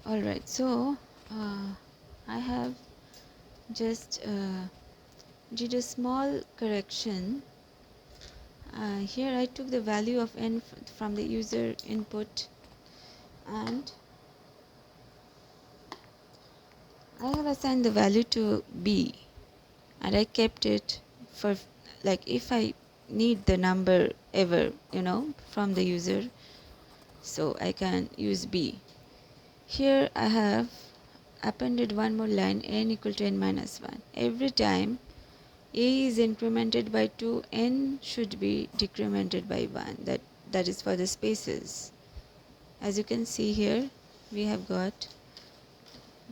Alright, so I have just did a small correction. Here I took the value of n from the user input, and I have assigned the value to b, and I kept it for, like, if I need the number ever, from the user, so I can use b. Here I have appended one more line, n equal to n minus 1. Every time a is incremented by 2, n should be decremented by 1. That is for the spaces. As you can see here, we have got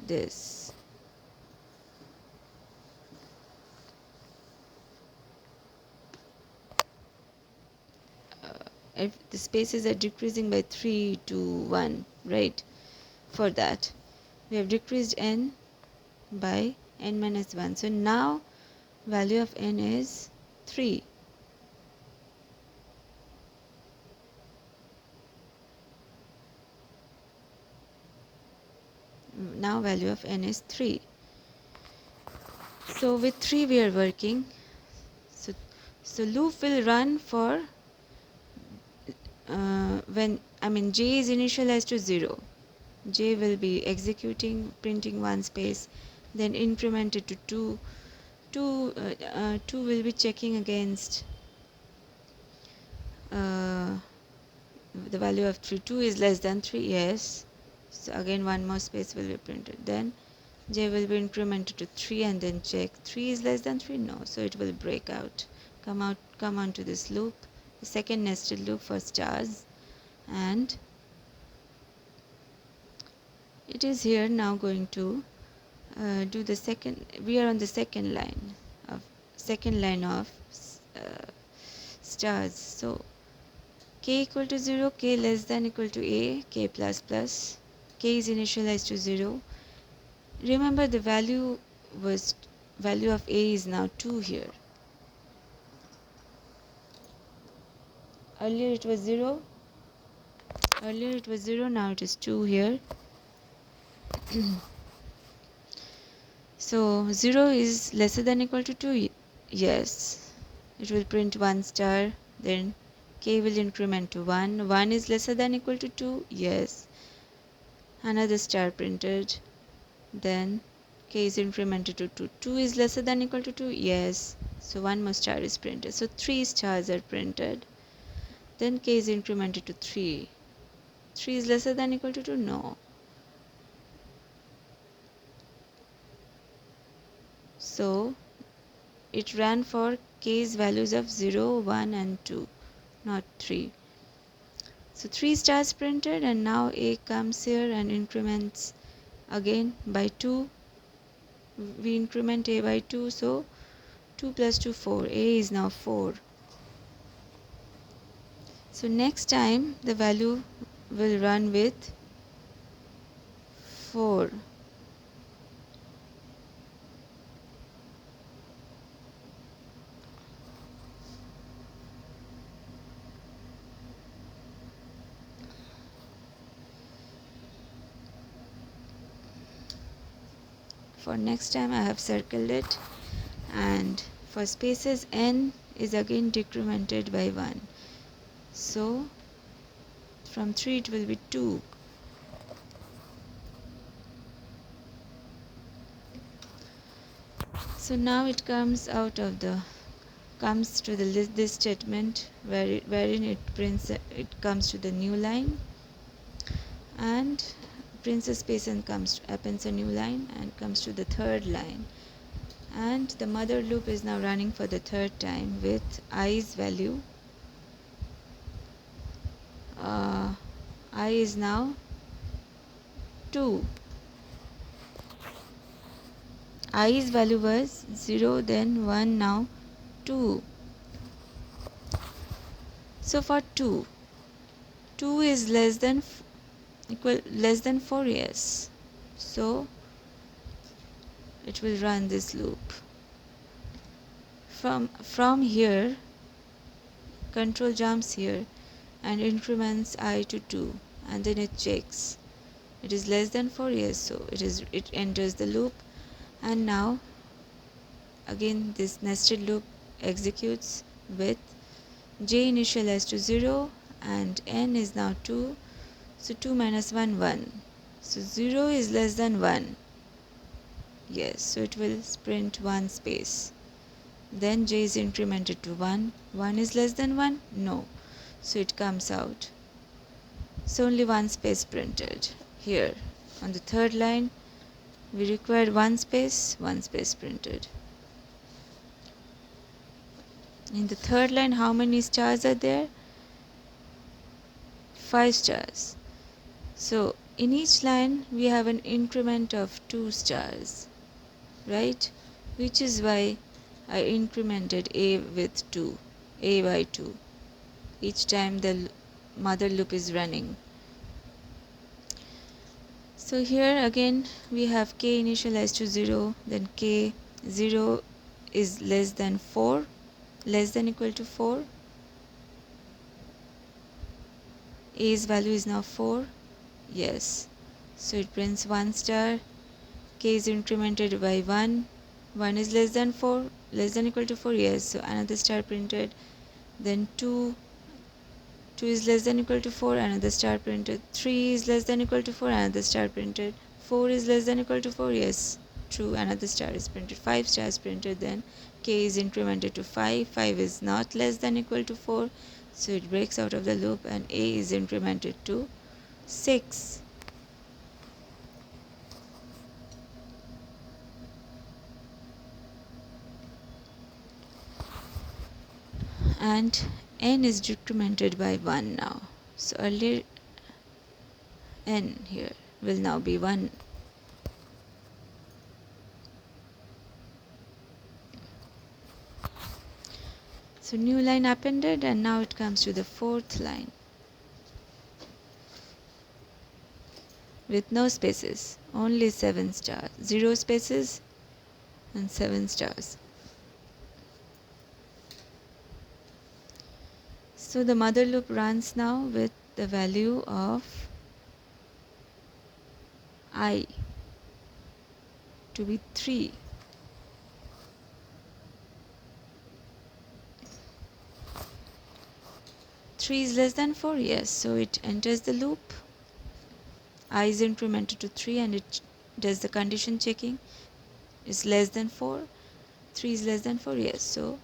this. If the spaces are decreasing by 3 to 1, right? For that, we have decreased n by n minus 1. So now value of n is 3. Now value of n is 3. So with 3 we are working. So loop will run for when j is initialized to 0. J will be executing, printing one space, then increment it to 2. 2 will be checking against the value of 3. 2 is less than 3, yes. So again one more space will be printed. Then j will be incremented to 3 and then check 3 is less than 3, no, so it will break out, come onto this loop, the second nested loop for stars, and it is here now going to do the second. We are on the second line of stars. So k equal to 0, k less than equal to a, k plus plus, k is initialized to 0. Remember the value of a is now 2 here. Earlier it was 0, now it is 2 here. So 0 is lesser than equal to 2, yes, it will print 1 star, then k will increment to 1. 1 is lesser than equal to 2, yes, another star printed, then k is incremented to 2. 2 is lesser than equal to 2, yes, so one more star is printed. So 3 stars are printed, then k is incremented to 3. 3 is lesser than equal to 2, no. So it ran for k's values of 0, 1 and 2, not 3. So 3 stars printed, and now a comes here and increments again by 2. We increment a by 2, so 2 plus 2, 4. A is now 4. So next time the value will run with 4. For next time I have circled it, and for spaces n is again decremented by 1. So from 3 it will be 2. So now it comes to this statement wherein it prints, it comes to the new line and prints a space and appends a new line and comes to the third line, and the mother loop is now running for the third time with i's value. I is now 2. I's value was 0, then 1, now 2. So for 2 is less than 4, yes, so it will run this loop. From here, control jumps here and increments I to 2, and then it checks It is less than 4, yes, so it enters the loop. And now again this nested loop executes with j initialized to 0 and n is now 2, so 2 minus 1 1, so 0 is less than 1, yes, so it will print 1 space. Then j is incremented to 1, 1 is less than 1, no, so it comes out, so only 1 space printed. Here on the third line we require 1 space printed. In the third line, how many stars are there? 5 stars. So in each line we have an increment of 2 stars, right? Which is why I incremented a with 2, a by 2, each time the mother loop is running. So here again we have k initialized to 0, then k 0 is less than 4, less than equal to 4. A's value is now 4, yes, so it prints 1 star. K is incremented by 1, 1 is less than 4, less than equal to 4, yes, so another star printed. Then 2, 2 is less than equal to 4, another star printed. 3 is less than equal to 4, another star printed. 4 is less than equal to 4, yes, true, another star is printed. 5 stars printed. Then k is incremented to 5, 5 is not less than equal to 4, so it breaks out of the loop, and a is incremented to 6. And n is decremented by 1 now, so earlier n here will now be 1. So new line appended, and now it comes to the fourth line with no spaces, only 7 stars, 0 spaces and 7 stars. So the mother loop runs now with the value of I to be 3. Three is less than 4, yes, so it enters the loop. I is incremented to 3 and it does the condition checking. Is less than 4, 3 is less than 4, yes, so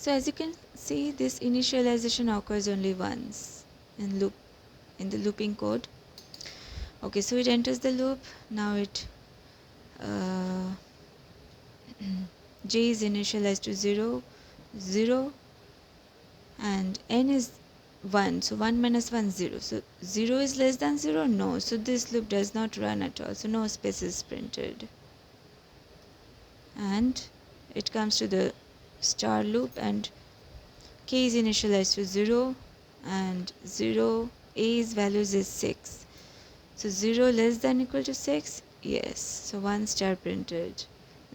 as you can see, this initialization occurs only once in the looping code. Okay, so it enters the loop. Now it j is initialized to 0, 0, and n is 1, so 1 minus 1 0, so 0 is less than 0, no, so this loop does not run at all, so no spaces printed. And it comes to the star loop, and k is initialized to 0, and 0 a's values is 6, so 0 less than equal to 6, yes, so 1 star printed.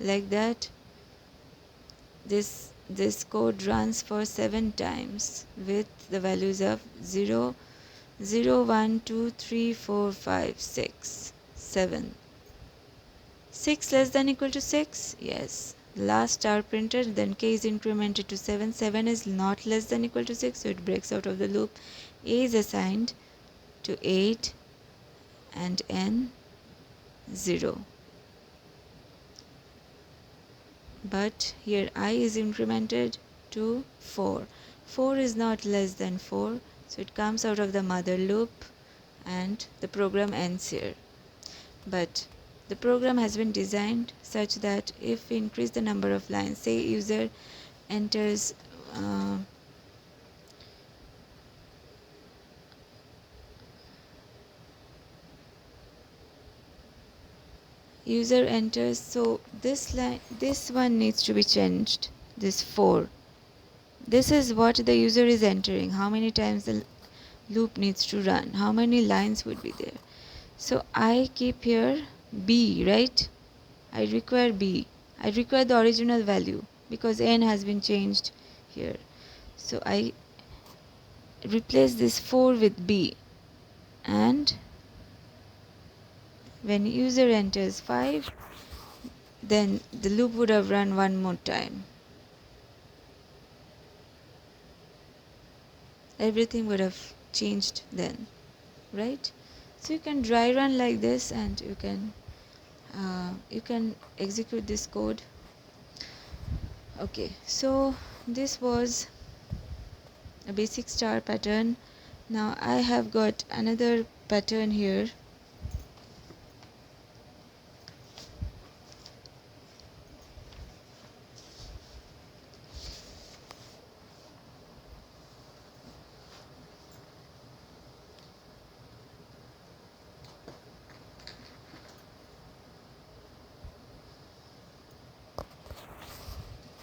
Like that this code runs for 7 times with the values of 0, 0, 1, 2, 3, 4, 5, 6, 7. 6 less than equal to 6, yes. Last star printed, then k is incremented to 7. 7 is not less than equal to 6, so it breaks out of the loop. A is assigned to 8 and n 0. But here I is incremented to 4. 4 is not less than 4, so it comes out of the mother loop and the program ends here. But the program has been designed such that if we increase the number of lines, say user enters so this line, this one needs to be changed, this 4. This is what the user is entering, how many times the loop needs to run, how many lines would be there. So I keep here b, right? I require b. I require the original value because n has been changed here. So I replace this 4 with b. and when user enters 5, then the loop would have run one more time. Everything would have changed then, right? So you can dry run like this, and you can execute this code. Okay, so this was a basic star pattern. Now I have got another pattern here.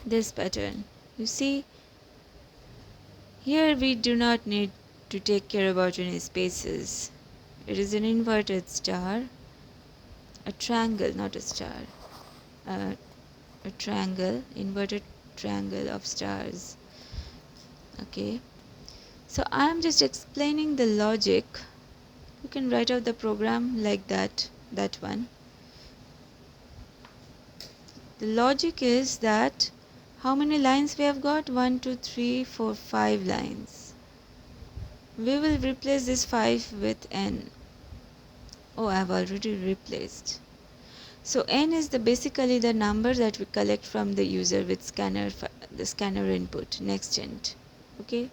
This pattern, you see, here we do not need to take care about any spaces. It is an inverted star, a triangle, not a star, a triangle, inverted triangle of stars. Okay, so I am just explaining the logic. You can write out the program like that one. The logic is that how many lines we have got? 1, 2, 3, 4, 5 lines. We will replace this 5 with n. Oh, I have already replaced. So n is basically the number that we collect from the user with the scanner input, nextInt. Okay,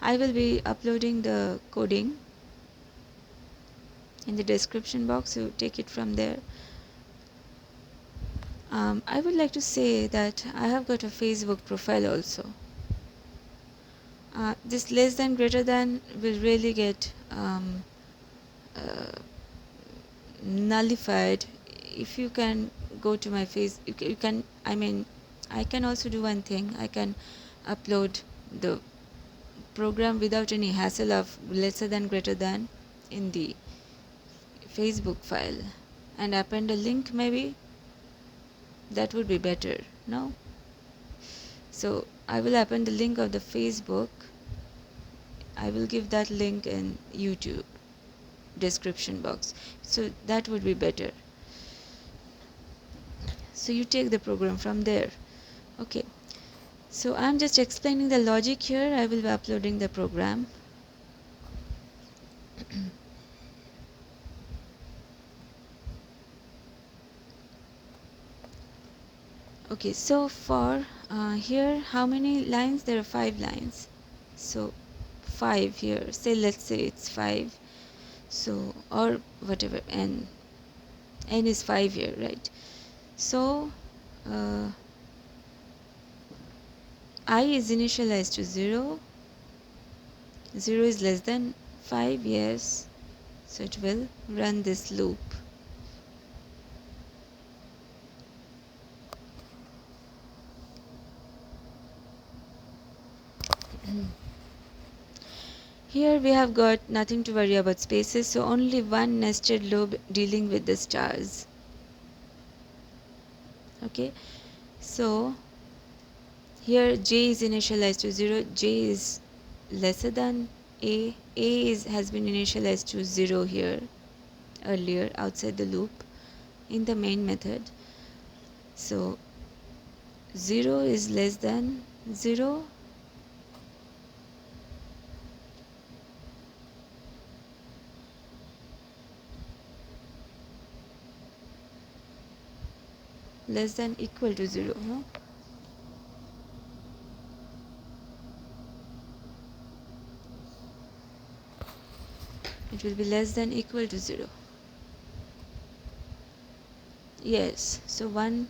I will be uploading the coding in the description box, so take it from there. I would like to say that I have got a Facebook profile also. This less than greater than will really get nullified if you can go to my face. You can, I mean, I can also do one thing. I can upload the program without any hassle of lesser than greater than in the Facebook file and append a link. Maybe that would be better, no? So I will append the link of the Facebook. I will give that link in YouTube description box, so that would be better. So you take the program from there. Okay, so I'm just explaining the logic here. I will be uploading the program. Okay, so for here, how many lines? There are 5 lines. So 5 here, say, let's say it's 5, so, or whatever, n is 5 here, right? So I is initialized to 0. 0 is less than 5, yes, so it will run this loop. Here we have got nothing to worry about spaces, so only one nested loop dealing with the stars. Okay, so here j is initialized to 0, j is lesser than a has been initialized to 0 here earlier outside the loop in the main method. So 0 is less than 0, less than equal to 0, no? It will be less than equal to 0. Yes, so 1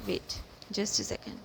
wait, just a second.